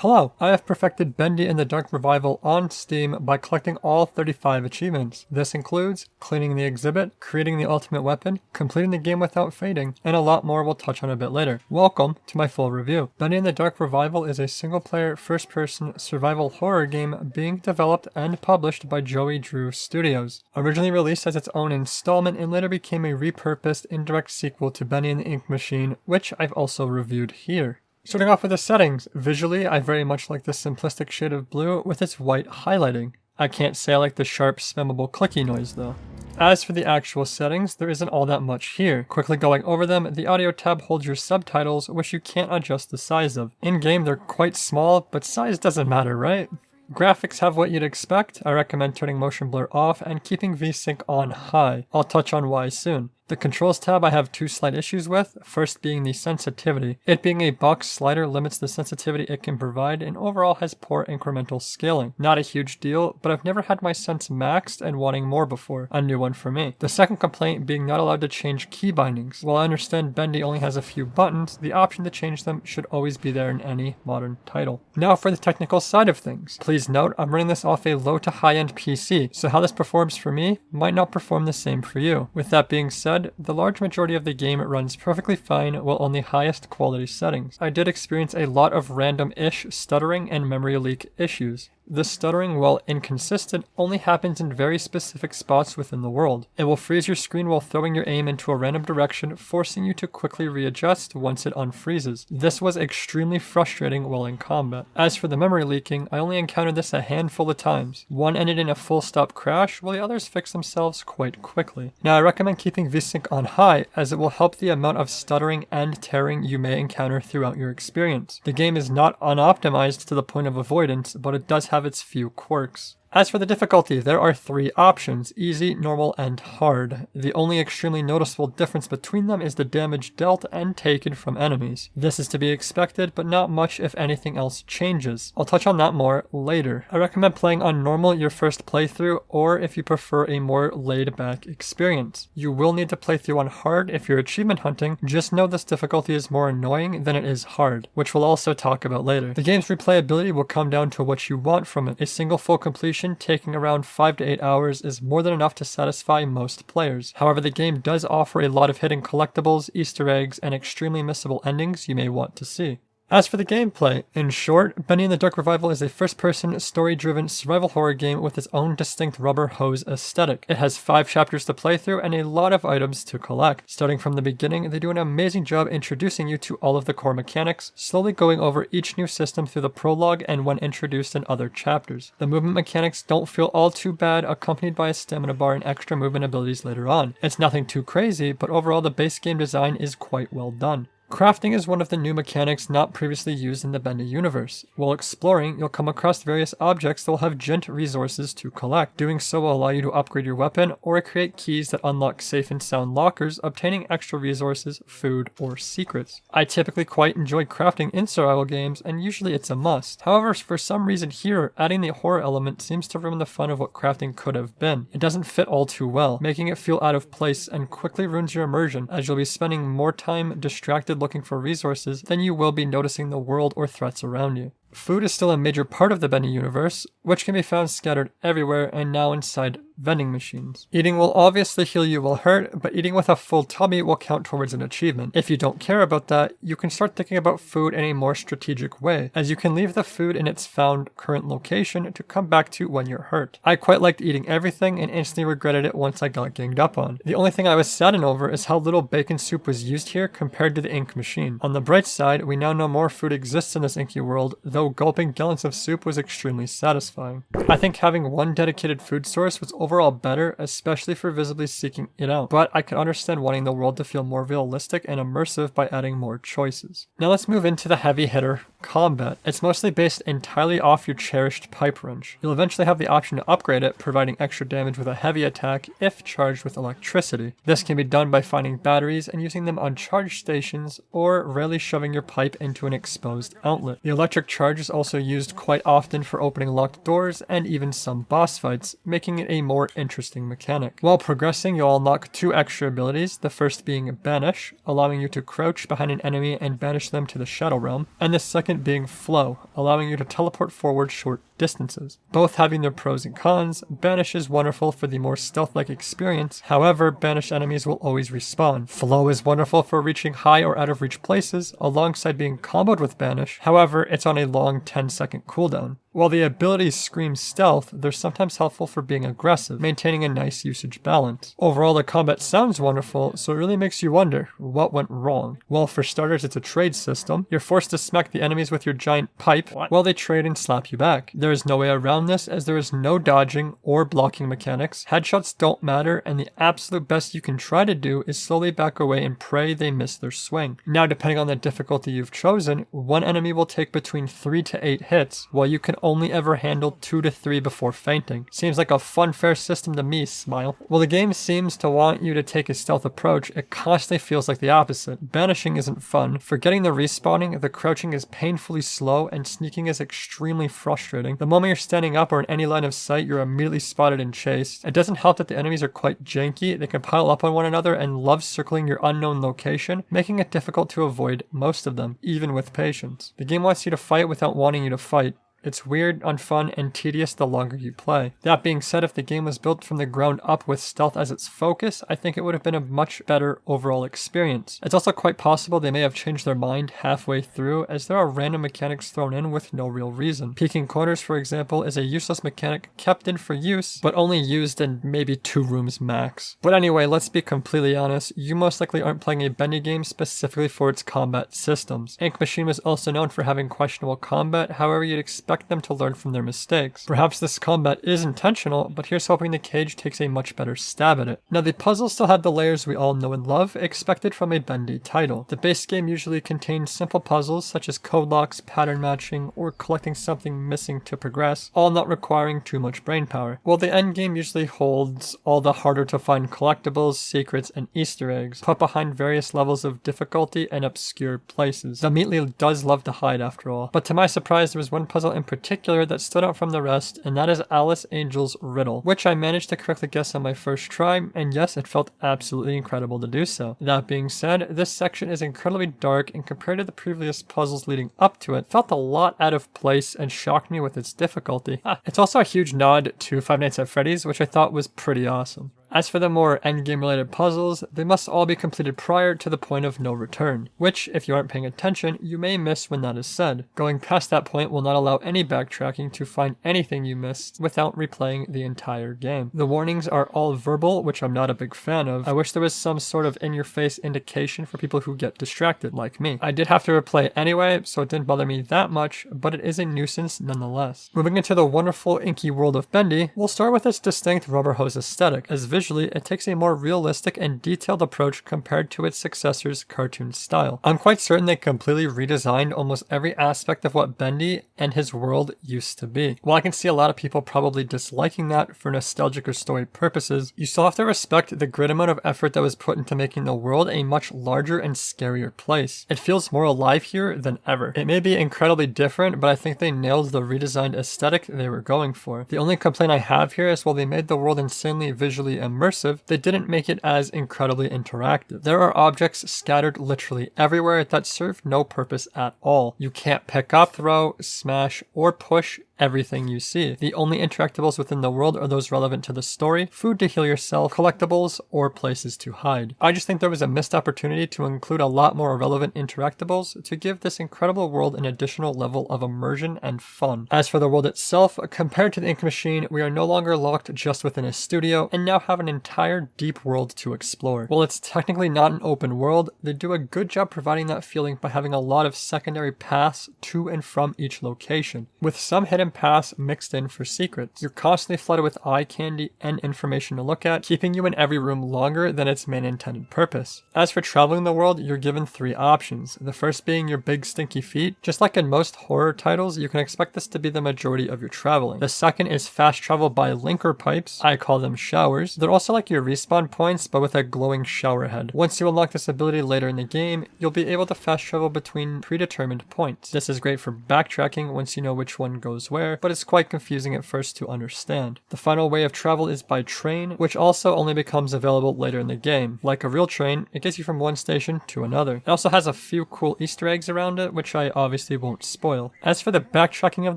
Hello, I have perfected Bendy in the Dark Revival on Steam by collecting all 35 achievements. This includes cleaning the exhibit, creating the ultimate weapon, completing the game without fading, and a lot more we'll touch on a bit later. Welcome to my full review. Bendy in the Dark Revival is a single-player, first-person survival horror game being developed and published by Joey Drew Studios. Originally released as its own installment and later became a repurposed indirect sequel to Bendy and the Ink Machine, which I've also reviewed here. Starting off with the settings, visually I very much like the simplistic shade of blue with its white highlighting. I can't say I like the sharp, spammable clicky noise though. As for the actual settings, there isn't all that much here. Quickly going over them, the audio tab holds your subtitles, which you can't adjust the size of. In-game they're quite small, but size doesn't matter, right? Graphics have what you'd expect. I recommend turning motion blur off and keeping VSync on high. I'll touch on why soon. The controls tab I have two slight issues with, first being the sensitivity. It being a box slider limits the sensitivity it can provide and overall has poor incremental scaling. Not a huge deal, but I've never had my sense maxed and wanting more before. A new one for me. The second complaint being not allowed to change key bindings. While I understand Bendy only has a few buttons, the option to change them should always be there in any modern title. Now for the technical side of things. Please note, I'm running this off a low to high-end PC, so how this performs for me might not perform the same for you. With that being said, the large majority of the game runs perfectly fine while on the highest quality settings. I did experience a lot of random-ish stuttering and memory leak issues. The stuttering, while inconsistent, only happens in very specific spots within the world. It will freeze your screen while throwing your aim into a random direction, forcing you to quickly readjust once it unfreezes. This was extremely frustrating while in combat. As for the memory leaking, I only encountered this a handful of times. One ended in a full stop crash, while the others fixed themselves quite quickly. Now I recommend keeping VSync on high, as it will help the amount of stuttering and tearing you may encounter throughout your experience. The game is not unoptimized to the point of avoidance, but it does have its few quirks. As for the difficulty, there are three options: easy, normal, and hard. The only extremely noticeable difference between them is the damage dealt and taken from enemies. This is to be expected, but not much if anything else changes. I'll touch on that more later. I recommend playing on normal your first playthrough, or if you prefer a more laid-back experience. You will need to play through on hard if you're achievement hunting. Just know this difficulty is more annoying than it is hard, which we'll also talk about later. The game's replayability will come down to what you want from it. A single full completion taking around 5 to 8 hours is more than enough to satisfy most players. However, the game does offer a lot of hidden collectibles, Easter eggs, and extremely missable endings you may want to see. As for the gameplay, in short, Bendy in the Dark Revival is a first-person, story-driven survival horror game with its own distinct rubber hose aesthetic. It has 5 chapters to play through and a lot of items to collect. Starting from the beginning, they do an amazing job introducing you to all of the core mechanics, slowly going over each new system through the prologue and when introduced in other chapters. The movement mechanics don't feel all too bad, accompanied by a stamina bar and extra movement abilities later on. It's nothing too crazy, but overall the base game design is quite well done. Crafting is one of the new mechanics not previously used in the Bendy universe. While exploring, you'll come across various objects that will have gent resources to collect. Doing so will allow you to upgrade your weapon or create keys that unlock safe and sound lockers, obtaining extra resources, food, or secrets. I typically quite enjoy crafting in survival games, and usually it's a must. However, for some reason here, adding the horror element seems to ruin the fun of what crafting could have been. It doesn't fit all too well, making it feel out of place and quickly ruins your immersion, as you'll be spending more time distracted looking for resources than you will be noticing the world or threats around you. Food is still a major part of the Bendy universe, which can be found scattered everywhere and now inside vending machines. Eating will obviously heal you while hurt, but eating with a full tummy will count towards an achievement. If you don't care about that, you can start thinking about food in a more strategic way, as you can leave the food in its found current location to come back to when you're hurt. I quite liked eating everything and instantly regretted it once I got ganged up on. The only thing I was saddened over is how little bacon soup was used here compared to the Ink Machine. On the bright side, we now know more food exists in this inky world, though gulping gallons of soup was extremely satisfying. I think having one dedicated food source was overall better, especially for visibly seeking it out, but I can understand wanting the world to feel more realistic and immersive by adding more choices. Now let's move into the heavy hitter, combat. It's mostly based entirely off your cherished pipe wrench. You'll eventually have the option to upgrade it, providing extra damage with a heavy attack if charged with electricity. This can be done by finding batteries and using them on charge stations, or rarely shoving your pipe into an exposed outlet. The electric charge charge is also used quite often for opening locked doors and even some boss fights, making it a more interesting mechanic. While progressing, you'll unlock 2 extra abilities, the first being Banish, allowing you to crouch behind an enemy and banish them to the Shadow Realm, and the second being Flow, allowing you to teleport forward short distances. Both having their pros and cons, Banish is wonderful for the more stealth-like experience, however, banished enemies will always respawn. Flow is wonderful for reaching high or out of reach places, alongside being comboed with Banish, however, it's on a long 10-second cooldown. While the abilities scream stealth, they're sometimes helpful for being aggressive, maintaining a nice usage balance. Overall, the combat sounds wonderful, so it really makes you wonder, what went wrong? Well, for starters, it's a trade system. You're forced to smack the enemies with your giant pipe while they trade and slap you back. There is no way around this, as there is no dodging or blocking mechanics. Headshots don't matter, and the absolute best you can try to do is slowly back away and pray they miss their swing. Now, depending on the difficulty you've chosen, one enemy will take between 3 to 8 hits, while you can only ever handle 2 to 3 before fainting. Seems like a fun, fair system to me, smile. While the game seems to want you to take a stealth approach, it constantly feels like the opposite. Banishing isn't fun. Forgetting the respawning, the crouching is painfully slow, and sneaking is extremely frustrating. The moment you're standing up or in any line of sight, you're immediately spotted and chased. It doesn't help that the enemies are quite janky. They can pile up on one another and love circling your unknown location, making it difficult to avoid most of them, even with patience. The game wants you to fight without wanting you to fight. It's weird, unfun, and tedious the longer you play. That being said, if the game was built from the ground up with stealth as its focus, I think it would have been a much better overall experience. It's also quite possible they may have changed their mind halfway through, as there are random mechanics thrown in with no real reason. Peeking corners, for example, is a useless mechanic kept in for use, but only used in maybe 2 rooms max. But anyway, let's be completely honest, you most likely aren't playing a Bendy game specifically for its combat systems. Ink Machine was also known for having questionable combat, however you'd expect them to learn from their mistakes. Perhaps this combat is intentional, but here's hoping the cage takes a much better stab at it. Now, the puzzle still had the layers we all know and love, expected from a Bendy title. The base game usually contains simple puzzles such as code locks, pattern matching, or collecting something missing to progress, all not requiring too much brainpower. While the end game usually holds all the harder to find collectibles, secrets, and Easter eggs, put behind various levels of difficulty and obscure places. The Meatly does love to hide after all. But to my surprise, there was one puzzle in particular that stood out from the rest, and that is Alice Angel's riddle, which I managed to correctly guess on my first try, and yes, it felt absolutely incredible to do so. That being said, this section is incredibly dark, and compared to the previous puzzles leading up to it, felt a lot out of place and shocked me with its difficulty. It's also a huge nod to Five Nights at Freddy's, which I thought was pretty awesome. As for the more endgame related puzzles, they must all be completed prior to the point of no return, which, if you aren't paying attention, you may miss when that is said. Going past that point will not allow any backtracking to find anything you missed without replaying the entire game. The warnings are all verbal, which I'm not a big fan of. I wish there was some sort of in-your-face indication for people who get distracted, like me. I did have to replay it anyway, so it didn't bother me that much, but it is a nuisance nonetheless. Moving into the wonderful inky world of Bendy, we'll start with its distinct rubber hose aesthetic, as visually, it takes a more realistic and detailed approach compared to its successor's cartoon style. I'm quite certain they completely redesigned almost every aspect of what Bendy and his world used to be. While I can see a lot of people probably disliking that for nostalgic or story purposes, you still have to respect the great amount of effort that was put into making the world a much larger and scarier place. It feels more alive here than ever. It may be incredibly different, but I think they nailed the redesigned aesthetic they were going for. The only complaint I have here is while they made the world insanely visually immersive, they didn't make it as incredibly interactive. There are objects scattered literally everywhere that serve no purpose at all. You can't pick up, throw, smash, or push everything you see. The only interactables within the world are those relevant to the story, food to heal yourself, collectibles, or places to hide. I just think there was a missed opportunity to include a lot more relevant interactables to give this incredible world an additional level of immersion and fun. As for the world itself, compared to the Ink Machine, we are no longer locked just within a studio and now have an entire deep world to explore. While it's technically not an open world, they do a good job providing that feeling by having a lot of secondary paths to and from each location. With some hidden and paths mixed in for secrets. You're constantly flooded with eye candy and information to look at, keeping you in every room longer than its main intended purpose. As for traveling the world, you're given 3 options. The first being your big stinky feet. Just like in most horror titles, you can expect this to be the majority of your traveling. The second is fast travel by linker pipes. I call them showers. They're also like your respawn points, but with a glowing shower head. Once you unlock this ability later in the game, you'll be able to fast travel between predetermined points. This is great for backtracking once you know which one goes where, but it's quite confusing at first to understand. The final way of travel is by train, which also only becomes available later in the game. Like a real train, it gets you from one station to another. It also has a few cool Easter eggs around it, which I obviously won't spoil. As for the backtracking of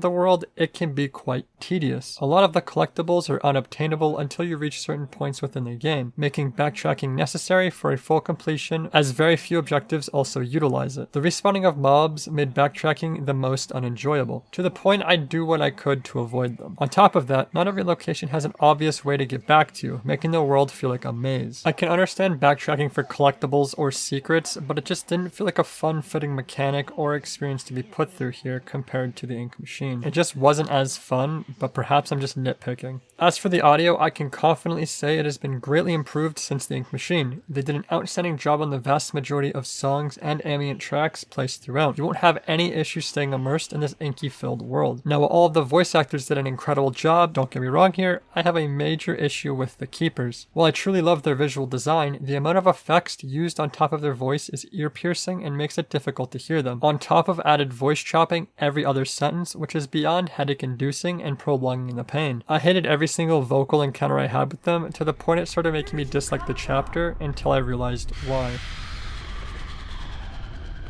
the world, it can be quite tedious. A lot of the collectibles are unobtainable until you reach certain points within the game, making backtracking necessary for a full completion, as very few objectives also utilize it. The respawning of mobs made backtracking the most unenjoyable, to the point I'd do what I could to avoid them. On top of that, not every location has an obvious way to get back to, making the world feel like a maze. I can understand backtracking for collectibles or secrets, but it just didn't feel like a fun-fitting mechanic or experience to be put through here compared to the ink machine. It just wasn't as fun, but perhaps I'm just nitpicking. As for the audio, I can confidently say it has been greatly improved since the ink machine. They did an outstanding job on the vast majority of songs and ambient tracks placed throughout. You won't have any issues staying immersed in this inky-filled world. Now, while all of the voice actors did an incredible job, don't get me wrong here, I have a major issue with the keepers. While I truly love their visual design, the amount of effects used on top of their voice is ear-piercing and makes it difficult to hear them. On top of added voice chopping every other sentence, which is beyond headache-inducing and prolonging the pain. I hated every single vocal encounter I had with them, to the point it started making me dislike the chapter until I realized why.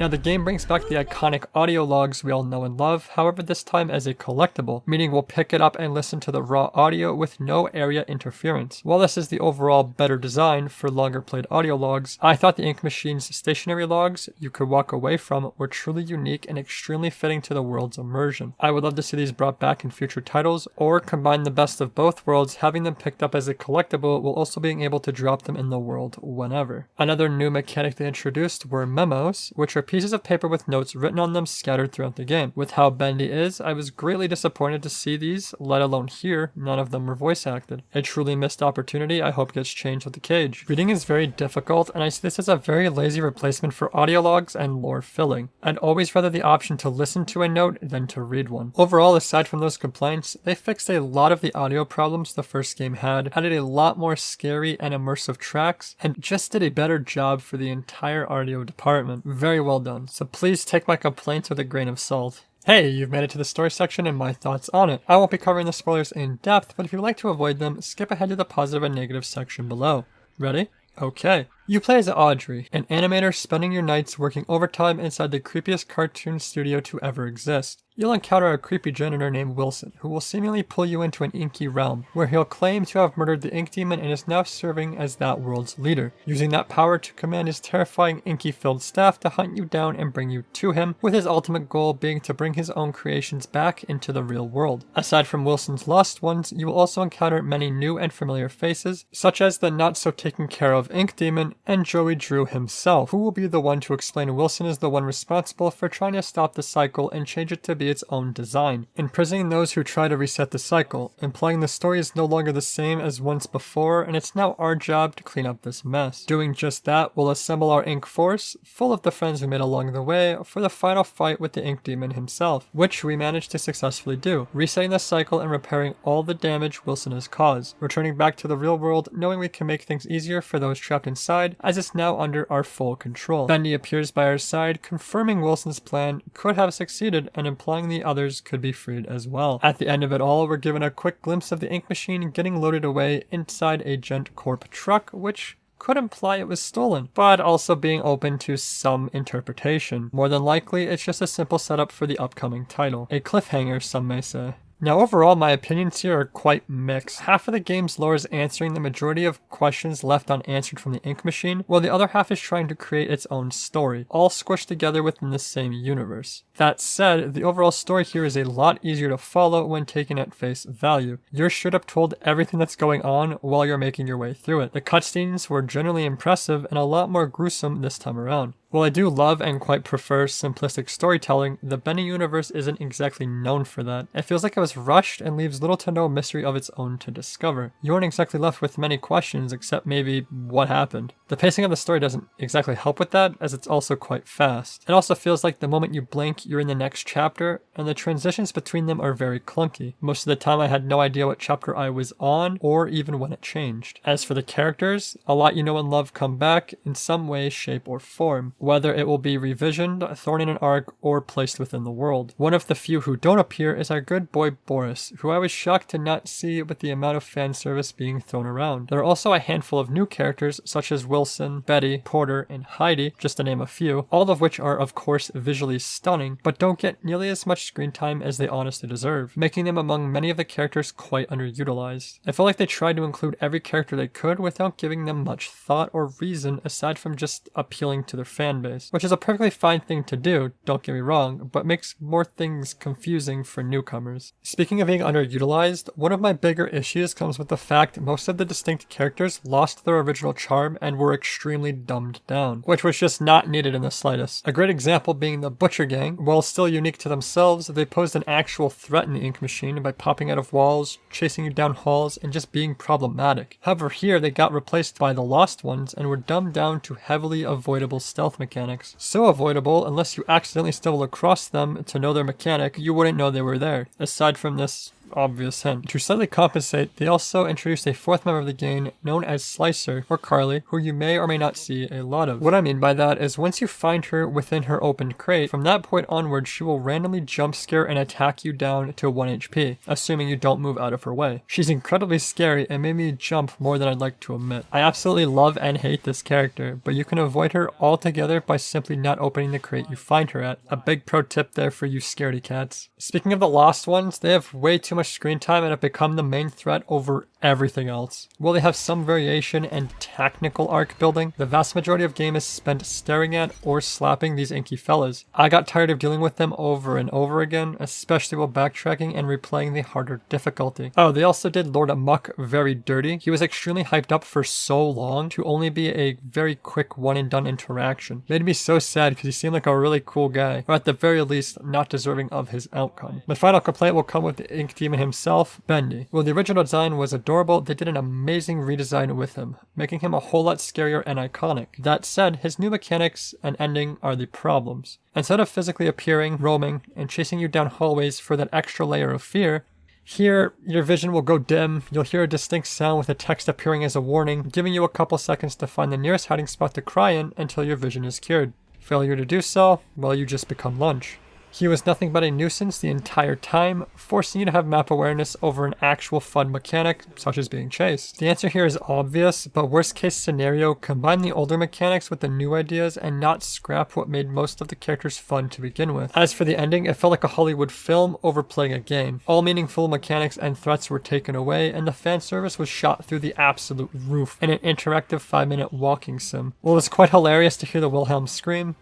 Now, the game brings back the iconic audio logs we all know and love, however this time as a collectible, meaning we'll pick it up and listen to the raw audio with no area interference. While this is the overall better design for longer played audio logs, I thought the ink machine's stationary logs you could walk away from were truly unique and extremely fitting to the world's immersion. I would love to see these brought back in future titles, or combine the best of both worlds, having them picked up as a collectible while also being able to drop them in the world whenever. Another new mechanic they introduced were memos, which are pieces of paper with notes written on them scattered throughout the game. With how Bendy is, I was greatly disappointed to see these, let alone hear none of them were voice acted. A truly missed opportunity I hope gets changed with the cage. Reading is very difficult, and I see this as a very lazy replacement for audio logs and lore filling. I'd always rather the option to listen to a note than to read one. Overall, aside from those complaints, they fixed a lot of the audio problems the first game had, added a lot more scary and immersive tracks, and just did a better job for the entire audio department. Very well done, so please take my complaints with a grain of salt. Hey, you've made it to the story section and my thoughts on it. I won't be covering the spoilers in depth, but if you'd like to avoid them, skip ahead to the positive and negative section below. Ready? Okay. You play as Audrey, an animator spending your nights working overtime inside the creepiest cartoon studio to ever exist. You'll encounter a creepy janitor named Wilson, who will seemingly pull you into an inky realm, where he'll claim to have murdered the ink demon and is now serving as that world's leader, using that power to command his terrifying inky-filled staff to hunt you down and bring you to him, with his ultimate goal being to bring his own creations back into the real world. Aside from Wilson's lost ones, you will also encounter many new and familiar faces, such as the not-so-taken-care-of ink demon and Joey Drew himself, who will be the one to explain Wilson is the one responsible for trying to stop the cycle and change it to be its own design, imprisoning those who try to reset the cycle, implying the story is no longer the same as once before, and it's now our job to clean up this mess. Doing just that, we'll assemble our ink force, full of the friends we made along the way, for the final fight with the ink demon himself, which we managed to successfully do, resetting the cycle and repairing all the damage Wilson has caused, returning back to the real world knowing we can make things easier for those trapped inside, as it's now under our full control. Bendy appears by our side, confirming Wilson's plan could have succeeded and implying the others could be freed as well. At the end of it all, we're given a quick glimpse of the ink machine getting loaded away inside a Gent Corp truck, which could imply it was stolen, but also being open to some interpretation. More than likely, it's just a simple setup for the upcoming title. A cliffhanger, some may say. Now overall, my opinions here are quite mixed. Half of the game's lore is answering the majority of questions left unanswered from the ink machine, while the other half is trying to create its own story, all squished together within the same universe. That said, the overall story here is a lot easier to follow when taken at face value. You're straight up told everything that's going on while you're making your way through it. The cutscenes were generally impressive and a lot more gruesome this time around. While I do love and quite prefer simplistic storytelling, the Bendy universe isn't exactly known for that. It feels like it was rushed and leaves little to no mystery of its own to discover. You aren't exactly left with many questions except maybe what happened. The pacing of the story doesn't exactly help with that, as it's also quite fast. It also feels like the moment you blink, you're in the next chapter, and the transitions between them are very clunky. Most of the time I had no idea what chapter I was on, or even when it changed. As for the characters, a lot you know and love come back in some way, shape, or form, whether it will be revisioned, thrown in an arc, or placed within the world. One of the few who don't appear is our good boy Boris, who I was shocked to not see with the amount of fan service being thrown around. There are also a handful of new characters such as Wilson, Betty, Porter, and Heidi, just to name a few, all of which are of course visually stunning, but don't get nearly as much screen time as they honestly deserve, making them among many of the characters quite underutilized. I feel like they tried to include every character they could without giving them much thought or reason aside from just appealing to their fan base, which is a perfectly fine thing to do, don't get me wrong, but makes more things confusing for newcomers. Speaking of being underutilized, one of my bigger issues comes with the fact most of the distinct characters lost their original charm and were extremely dumbed down, which was just not needed in the slightest. A great example being the Butcher Gang. While still unique to themselves, they posed an actual threat in the ink machine by popping out of walls, chasing you down halls, and just being problematic. However, here they got replaced by the Lost Ones and were dumbed down to heavily avoidable stealth mechanics. So avoidable, unless you accidentally stumble across them to know their mechanic, you wouldn't know they were there. Aside from this obvious hint. To slightly compensate, they also introduced a fourth member of the gang known as Slicer, or Carly, who you may or may not see a lot of. What I mean by that is once you find her within her opened crate, from that point onward she will randomly jump scare and attack you down to 1 HP, assuming you don't move out of her way. She's incredibly scary and made me jump more than I'd like to admit. I absolutely love and hate this character, but you can avoid her altogether by simply not opening the crate you find her at. A big pro tip there for you scaredy cats. Speaking of the Lost Ones, they have way too much screen time and have become the main threat over everything else. While they have some variation and technical arc building, the vast majority of game is spent staring at or slapping these inky fellas. I got tired of dealing with them over and over again, especially while backtracking and replaying the harder difficulty. Oh, they also did Lord Amok very dirty. He was extremely hyped up for so long to only be a very quick one and done interaction. Made me so sad because he seemed like a really cool guy, or at the very least not deserving of his outcome. My final complaint will come with the ink demon himself, Bendy. While the original design was adorable, they did an amazing redesign with him, making him a whole lot scarier and iconic. That said, his new mechanics and ending are the problems. Instead of physically appearing, roaming, and chasing you down hallways for that extra layer of fear, here, your vision will go dim, you'll hear a distinct sound with a text appearing as a warning, giving you a couple seconds to find the nearest hiding spot to cry in until your vision is cured. Failure to do so, well, you just become lunch. He was nothing but a nuisance the entire time, forcing you to have map awareness over an actual fun mechanic, such as being chased. The answer here is obvious, but worst case scenario, combine the older mechanics with the new ideas and not scrap what made most of the characters fun to begin with. As for the ending, it felt like a Hollywood film overplaying a game. All meaningful mechanics and threats were taken away, and the fan service was shot through the absolute roof in an interactive 5-minute walking sim. Well, it was quite hilarious to hear the Wilhelm scream.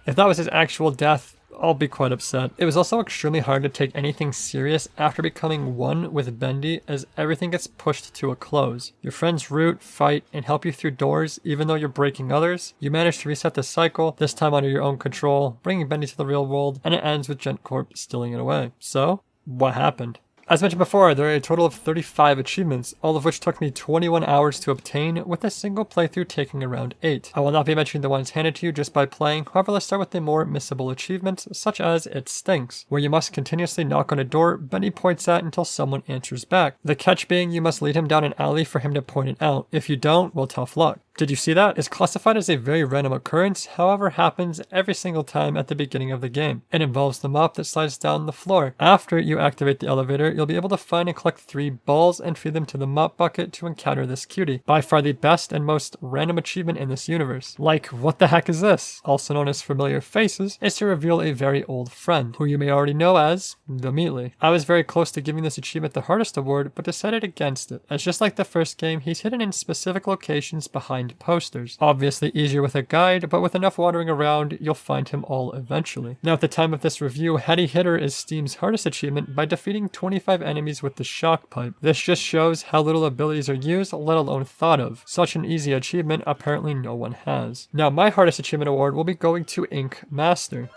If that was his actual death, I'll be quite upset. It was also extremely hard to take anything serious after becoming one with Bendy, as everything gets pushed to a close. Your friends root, fight, and help you through doors even though you're breaking others. You manage to reset the cycle, this time under your own control, bringing Bendy to the real world, and it ends with GentCorp stealing it away. So, what happened? As mentioned before, there are a total of 35 achievements, all of which took me 21 hours to obtain, with a single playthrough taking around 8. I will not be mentioning the ones handed to you just by playing, however let's start with the more missable achievements, such as It Stinks, where you must continuously knock on a door Bendy points at until someone answers back. The catch being you must lead him down an alley for him to point it out. If you don't, well, tough luck. Did you see that? It's classified as a very random occurrence, however happens every single time at the beginning of the game. It involves the mop that slides down the floor. After you activate the elevator, you'll be able to find and collect 3 balls and feed them to the mop bucket to encounter this cutie. By far the best and most random achievement in this universe. Like, what the heck is this? Also known as Familiar Faces, is to reveal a very old friend, who you may already know as the Meatly. I was very close to giving this achievement the hardest award, but decided against it, as just like the first game, he's hidden in specific locations behind signed posters. Obviously easier with a guide, but with enough wandering around, you'll find him all eventually. Now at the time of this review, Heady Hitter is Steam's hardest achievement by defeating 25 enemies with the shock pipe. This just shows how little abilities are used, let alone thought of. Such an easy achievement apparently no one has. Now my hardest achievement award will be going to Ink Master,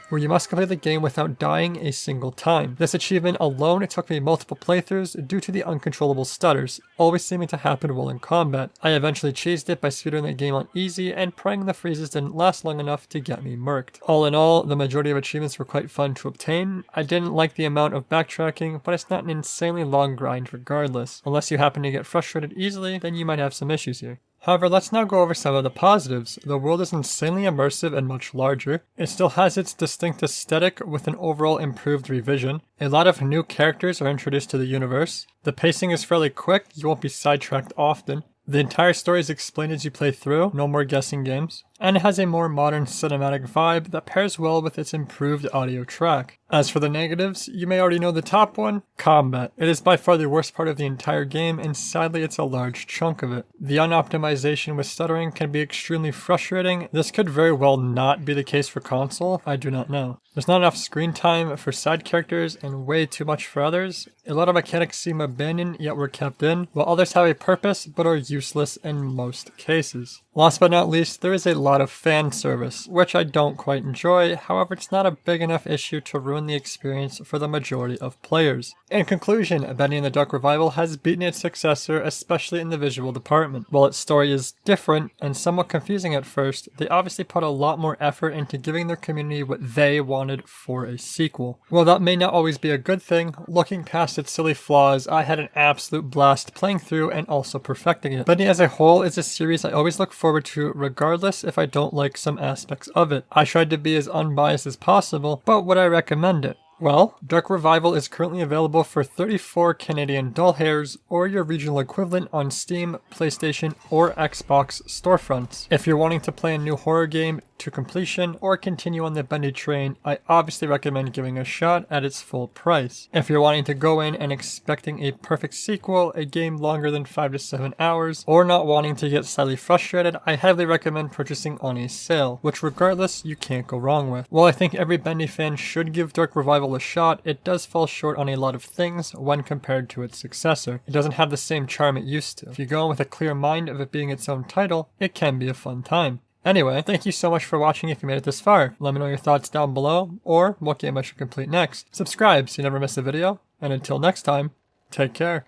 where you must complete the game without dying a single time. This achievement alone took me multiple playthroughs due to the uncontrollable stutters, always seeming to happen while in combat. I eventually cheesed it by speedrunning the game on easy, and praying the freezes didn't last long enough to get me murked. All in all, the majority of achievements were quite fun to obtain. I didn't like the amount of backtracking, but it's not an insanely long grind regardless. Unless you happen to get frustrated easily, then you might have some issues here. However, let's now go over some of the positives. The world is insanely immersive and much larger. It still has its distinct aesthetic with an overall improved revision. A lot of new characters are introduced to the universe. The pacing is fairly quick, you won't be sidetracked often. The entire story is explained as you play through, no more guessing games. And it has a more modern cinematic vibe that pairs well with its improved audio track. As for the negatives, you may already know the top one, combat. It is by far the worst part of the entire game, and sadly it's a large chunk of it. The unoptimization with stuttering can be extremely frustrating. This could very well not be the case for console, I do not know. There's not enough screen time for side characters and way too much for others. A lot of mechanics seem abandoned yet were kept in, while others have a purpose but are useless in most cases. Last but not least, there is a lot of fan service, which I don't quite enjoy. However, it's not a big enough issue to ruin the experience for the majority of players. In conclusion, Bendy and the Dark Revival has beaten its successor, especially in the visual department. While its story is different and somewhat confusing at first, they obviously put a lot more effort into giving their community what they wanted for a sequel. While that may not always be a good thing, looking past its silly flaws, I had an absolute blast playing through and also perfecting it. Bendy as a whole is a series I always look forward to regardless if I don't like some aspects of it. I tried to be as unbiased as possible, but would I recommend it? Well, Dark Revival is currently available for 34 Canadian doll hairs or your regional equivalent on Steam, PlayStation, or Xbox storefronts. If you're wanting to play a new horror game to completion or continue on the Bendy train, I obviously recommend giving a shot at its full price. If you're wanting to go in and expecting a perfect sequel, a game longer than 5 to 7 hours, or not wanting to get slightly frustrated, I heavily recommend purchasing on a sale, which regardless, you can't go wrong with. While I think every Bendy fan should give Dark Revival a shot, it does fall short on a lot of things when compared to its successor. It doesn't have the same charm it used to. If you go in with a clear mind of it being its own title, it can be a fun time. Anyway, thank you so much for watching if you made it this far. Let me know your thoughts down below, or what game I should complete next. Subscribe so you never miss a video, and until next time, take care.